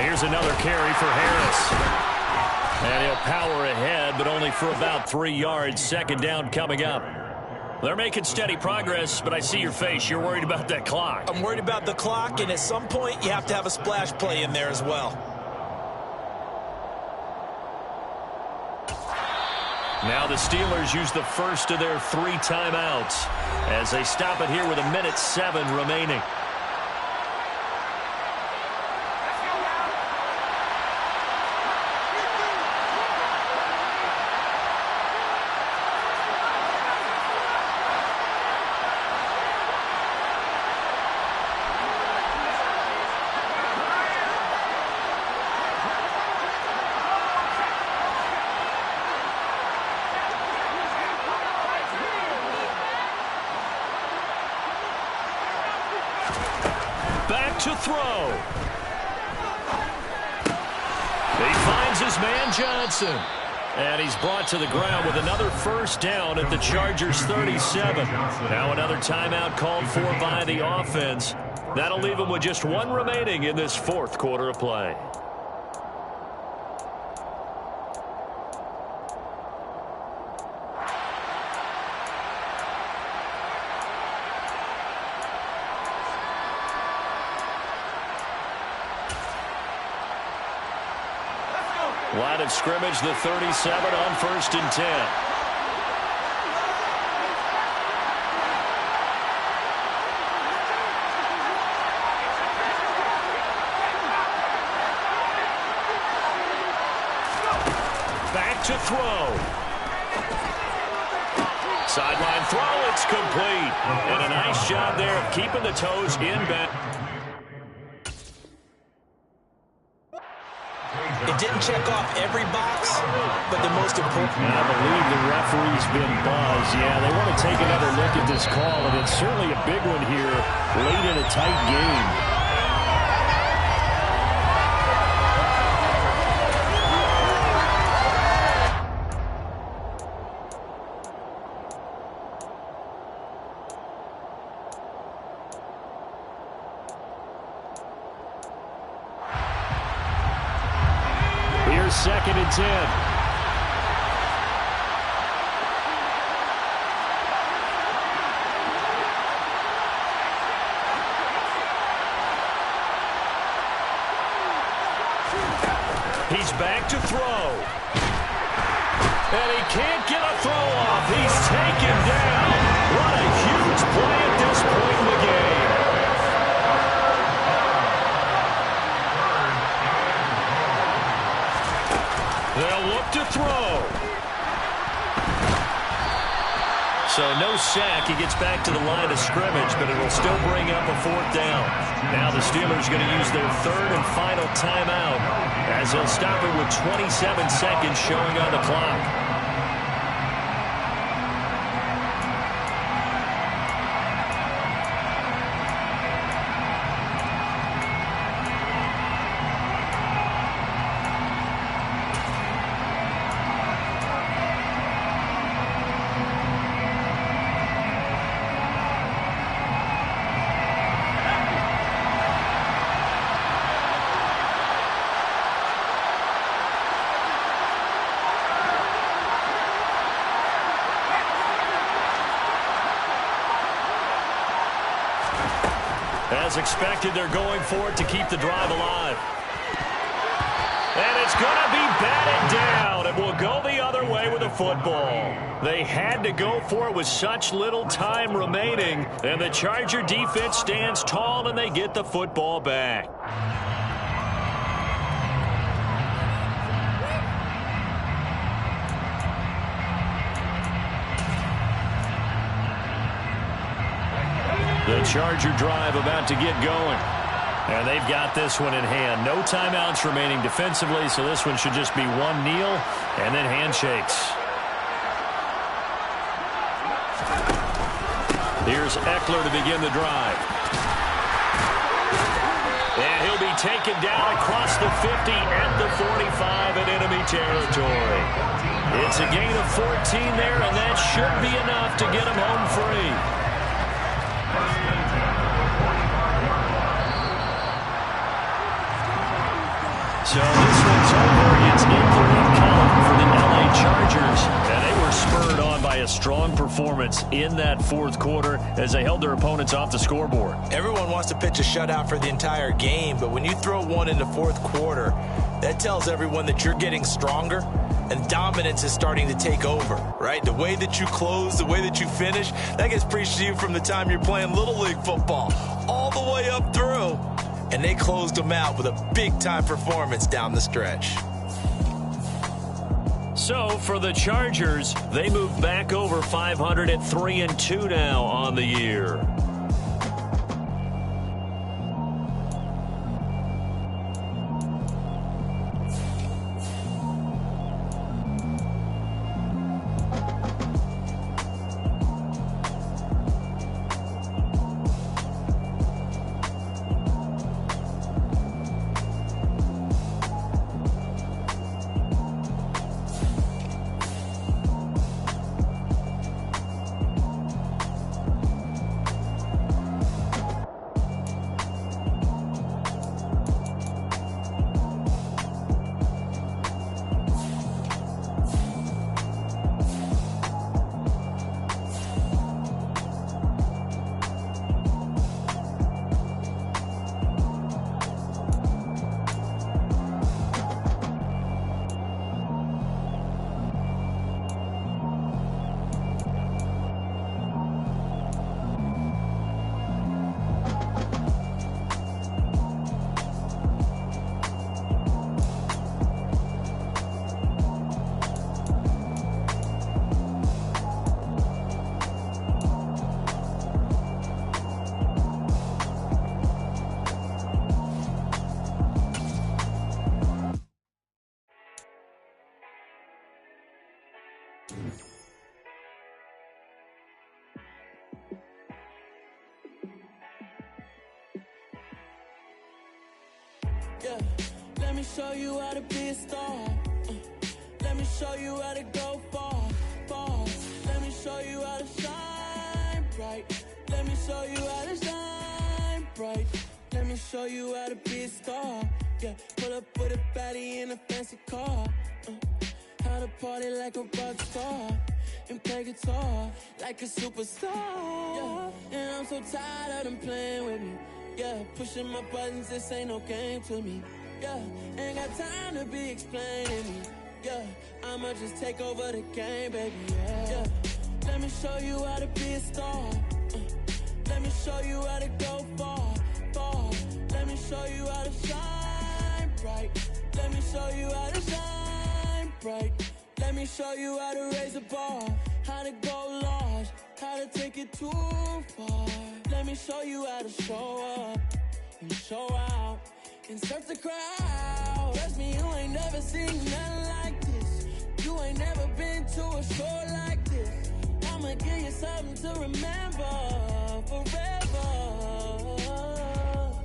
Here's another carry for Harris. And he'll power ahead, but only for about 3 yards. Second down coming up. They're making steady progress, but I see your face. You're worried about that clock. I'm worried about the clock, and at some point, you have to have a splash play in there as well. Now the Steelers use the first of their 3 timeouts as they stop it here with 1:07 remaining. To throw. He finds his man Johnson. And he's brought to the ground with another first down at the Chargers 37. Now another timeout called for by the offense. That'll leave him with just 1 remaining in this fourth quarter of play. Line of scrimmage, the 37 on 1st and 10. Back to throw. Sideline throw, it's complete. And a nice job there of keeping the toes in back. It didn't check off every box, but the most important. I believe the referee's been buzzed. Yeah, they want to take another look at this call, and it's certainly a big one here late in a tight game. Second and 10. He's back to throw. And he can't get a throw off. He's taken down. What a huge play at this point in the game. They'll look to throw. So no sack. He gets back to the line of scrimmage, but it will still bring up a 4th down. Now the Steelers are going to use their 3rd and final timeout as they'll stop it with 27 seconds showing on the clock. As expected, they're going for it to keep the drive alive. And it's going to be batted down. It will go the other way with the football. They had to go for it with such little time remaining. And the Charger defense stands tall, and they get the football back. The Charger drive about to get going. And they've got this one in hand. No timeouts remaining defensively, so this one should just be one kneel and then handshakes. Here's Eckler to begin the drive. And he'll be taken down across the 50 at the 45 in enemy territory. It's a gain of 14 there, and that should be enough to get him home free. So this one's over. It's in the win column for the LA Chargers. And they were spurred on by a strong performance in that 4th quarter as they held their opponents off the scoreboard. Everyone wants to pitch a shutout for the entire game, but when you throw one in the 4th quarter, that tells everyone that you're getting stronger and dominance is starting to take over, right? The way that you close, the way that you finish, that gets preached to you from the time you're playing Little League football all the way up through. And they closed them out with a big-time performance down the stretch. So for the Chargers, they move back over 500 at 3-2 now on the year. Yeah, let me show you how to be a star. Let me show you how to go far, far. Let me show you how to shine bright. Let me show you how to shine bright. Let me show you how to be a star. Yeah, pull up with a baddie in a fancy car. How to party like a rock star and play guitar like a superstar. Yeah, and I'm so tired of them playing with me. Yeah, pushing my buttons, this ain't no game to me. Yeah, ain't got time to be explaining me. Yeah, I'ma just take over the game, baby. Yeah, let me show you how to be a star. Let me show you how to go far, far. Let me show you how to shine bright. Let me show you how to shine bright. Let me show you how to raise a bar, how to go large, how to take it too far. Let me show you how to show up and show out and surf the crowd. Trust me, you ain't never seen nothing like this. You ain't never been to a show like this. I'ma give you something to remember forever.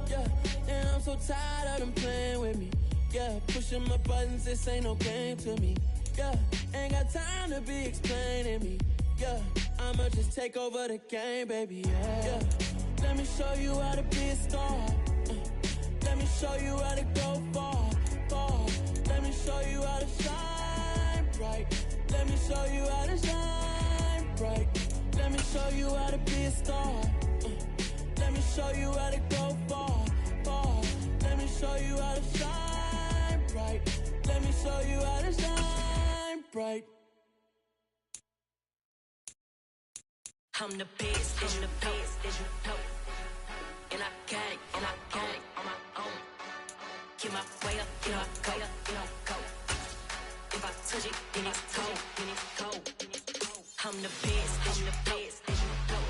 Yeah, and I'm so tired of them playing with me. Yeah, pushing my buttons, this ain't no game to me. Yeah, ain't got time to be explaining me. Yeah, I'ma just take over the game, baby. Yeah, let me show you how to be a star. Let me show you how to go far, far. Let me show you how to shine bright. Let me show you how to shine bright. Let me show you how to be a star. Let me show you how to go far, far. Let me show you how to shine bright. Let me show you how to shine bright. I'm the best, I'm the best, as you know. And I got it on my own. Get my way up, get my go, go. If I touch it, then it's cold, I'm the best, as you know.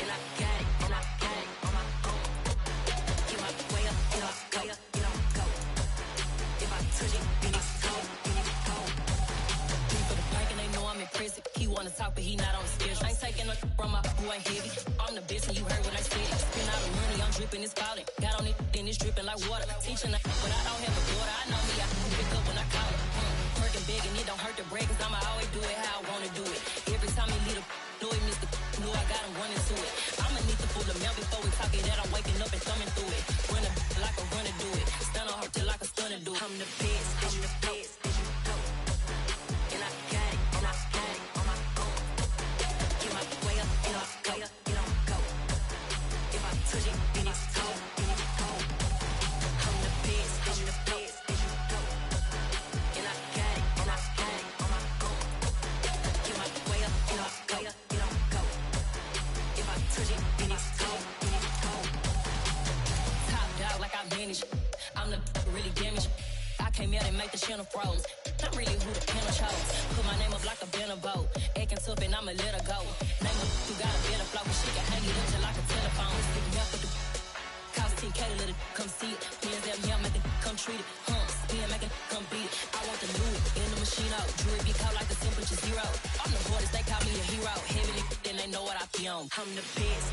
And I got it on my own. Get my way up, get my go, go. If I touch it, then it's cold, for the bank and they know I'm impressive. He wanna talk, but he not on the schedule. I ain't taking a from my boy heavy. I'm the best and you heard what I said. Spend all the money, I'm dripping, it's falling. Got on it, then it's dripping like water. Teaching but I don't have a daughter. I know me, I can pick up when I call it. Working big and it don't hurt to break, cause I'ma always do it how I wanna do it. Every time he lead a know he missed the know I got him running to it. I'ma need to pull the mail before we talk it that I'm waking up and thumbing through it. Run a like a runner do it. Stun on her till like a stunner do it. I'm the best, as you know. And I got it on my own. Get my way up, get my go. If I touch it, then it's cold, I'm the best, as you know. And I got it on my own. Get my way up, get my go. If I touch it, then it's cold. Top dog like I manage. I'm the really damaged. I came out and make the channel froze. I'm really who the panel chose. Put my name up like a banner boat. Acting tough and I'ma let her go. Name her who got a better flow. She can hang it up just like a telephone. Stick me up with the cost 10K to let it come see it. Hands down here, make it come treat it. Spin, make it come beat it. I want the new in the machine out. Jewelry be caught like the temperature zero. I'm the hardest, they call me a hero. Heavy, then they know what I be on. I'm the best,